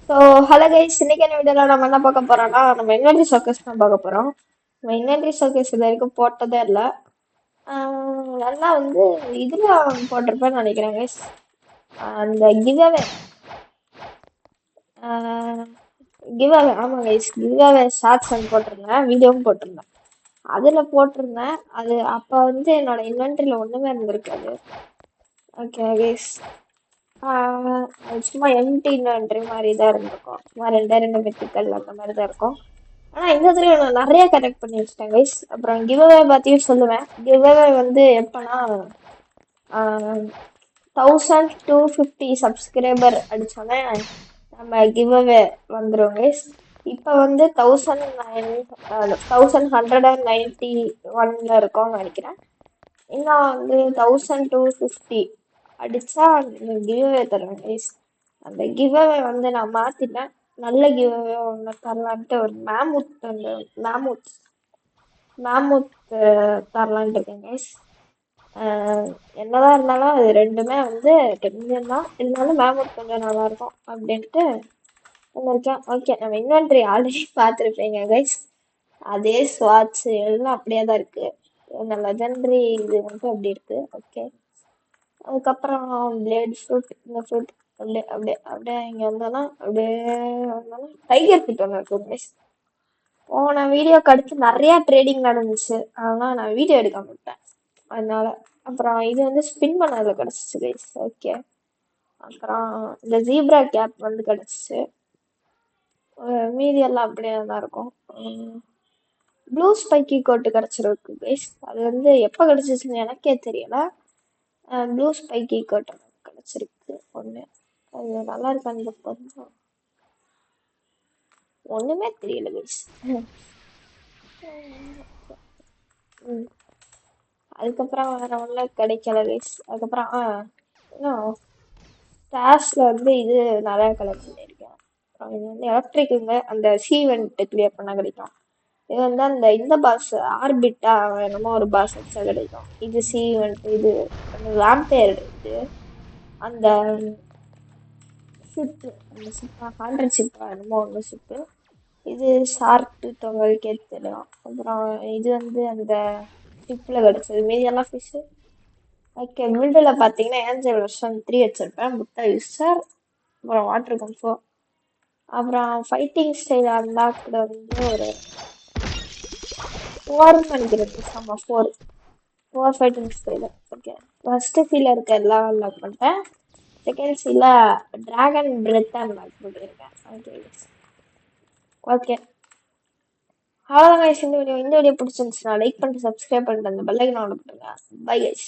So hello guys, இன்னைக்கு என்ன வீடியோவில் நம்ம என்ன பார்க்க போறோம்னா நம்ம இன்வென்ட்ரி ஷோகேஸ் தான் பார்க்க போகிறோம். நம்ம இன்வென்ட்ரி ஷோகேஸ் இது வரைக்கும் போட்டதே இல்லை. நல்லா வந்து இதில் போட்டிருப்பேன்னு நினைக்கிறேன் கைஸ். அந்த கிவ்அவே கிவ்அவே ஆமாம் கைஸ், கிவ்அவே ஷார்ட்ஸ் ஒன்று போட்டிருந்தேன், வீடியோவும் போட்டிருந்தேன். அதில் போட்டிருந்தேன். அது அப்போ வந்து என்னோட இன்வென்ட்ரியில் ஒன்றுமே இருந்திருக்காது. ஓகே கைஸ், அது சும்மா எம்டி இன்வென்ட்ரி மாதிரி தான் இருந்திருக்கும். சும்மா ரெண்டு மெத்திக்கல் அந்த மாதிரி தான் இருக்கும். ஆனால் இந்த தடவை நான் நிறைய கலெக்ட் பண்ணி வச்சிட்டேன் கைஸ். அப்புறம் கிவ்அவே பற்றியும் சொல்லுவேன். கிவ்அவே வந்து எப்போனா 1250 சப்ஸ்கிரைபர் அடித்தோன்னே நம்ம கிவ்அவே வந்துடும் கைஸ். இப்போ வந்து 1191 இருக்கோம்னு நினைக்கிறேன். இன்னும் வந்து 1250 அடிச்சா கிவ்அவே தருவேன் கைஸ். அந்த கிவ்அவே வந்து நான் மாத்திட்டேன். நல்ல கிவ்அவே ஒன்று தரலான்ட்டு ஒரு மேமூத் தரலான்ட்டு இருக்கேன் கைஸ். என்னதான் இருந்தாலும் அது ரெண்டுமே வந்து டென்ஷன் தான், இருந்தாலும் மேமூத் கொஞ்சம் நல்லா இருக்கும் அப்படின்ட்டு இருக்கேன். ஓகே, நம்ம இன்வென்ட்ரி ஆல்ரெடி பார்த்துருப்பீங்க கைஸ். அதே ஸ்வாட்ச் எல்லாம் அப்படியே தான் இருக்கு. இந்த லெஜெண்டரி இது மட்டும் அப்படி இருக்கு. ஓகே, அதுக்கப்புறம் பிளேட் ஃப்ரூட், இந்த ஃப்ரூட் அப்படியே அப்படியே அப்படியே இங்கே வந்தாலும் அப்படியே வந்தாலும் டைகர் ஃபிட் ஒன்று இருக்கு கைஸ். போன வீடியோக்கு அடுத்து நிறையா ட்ரேடிங் நடந்துச்சு, ஆனால் நான் வீடியோ எடுக்க மாட்டேன் அதனால. அப்புறம் இது வந்து ஸ்பின் பண்ணதில் கிடச்சிச்சு கைஸ். ஓகே, அப்புறம் இந்த ஜீப்ரா கேப் வந்து கிடச்சிச்சு. மீதி எல்லாம் அப்படியே தான் இருக்கும். ப்ளூ ஸ்பைக்கி கோட்டு கிடச்சிருக்கு கைஸ். அது வந்து எப்போ கிடச்சிச்சுன்னு எனக்கே தெரியல. ப்ளூ ஸ்பைக்கி கோட்டு கிடச்சிருக்கு ஒன்று. அது நல்லா இருக்கான்னு பார்ப்போம். ஒன்றுமே தெரியல கைஸ். அதுக்கப்புறம் வேற ஒன்றும் கிடைக்கல கைஸ். அதுக்கப்புறம் இன்னும் ஸ்டாஷ்ல வந்து இது நிறையா கலெக்ட் பண்ணியிருக்கேன். அப்புறம் இது வந்து எலக்ட்ரிக்குங்க, அந்த சீவெண்ட் கிளியர் பண்ண கிடைக்கும். இது வந்து இந்த பாஸ் ஆர்பிட்டா என்னமோ ஒரு பாஸ் வச்சா கிடைக்கும். இது சீவெண்ட், இது அந்த வேம்பயர், இது அந்த ஷிப்பு, அந்த ஷிப்பா 100 ஷிப்பா என்னமோ ஒன்று ஷிப்பு. இது ஷார்ட்டு தொங்கலுக்கே தெரியும். அப்புறம் இது வந்து அந்த ஷிப்பில் கிடச்சது. மீதியெல்லாம் ஃபிஷ்ஷு. ஓகே, பில்டில் பார்த்தீங்கன்னா ஏஞ்சல் வெர்ஷன் 3 வச்சுருப்பேன், முட்டை யூஸர். அப்புறம் வாட்டர் கம்ஃபோ. அப்புறம் ஃபைட்டிங் ஸ்டைல் அன்லாக்டு வந்து ஒரு 4 நினைக்கிறது. ஆமாம், 4 ஃபைட்டிங் ஸ்டைலு. ஓகே, ஃபஸ்ட்டு சீல இருக்க எல்லாம் அன்லாக் பண்ணிட்டேன். செகண்ட் சீல டிராகன் பிரெத் அன்லாக் பண்ணியிருக்கேன். ஓகே ஓகே, அவ்வளோதான் கைஸ். இந்த வீடியோ பிடிச்சிருந்துச்சுன்னா லைக் பண்ணிட்டு சப்ஸ்கிரைப் பண்ணிட்டு அந்த பெல் ஐக்கானை பண்ணுங்க. Bye guys.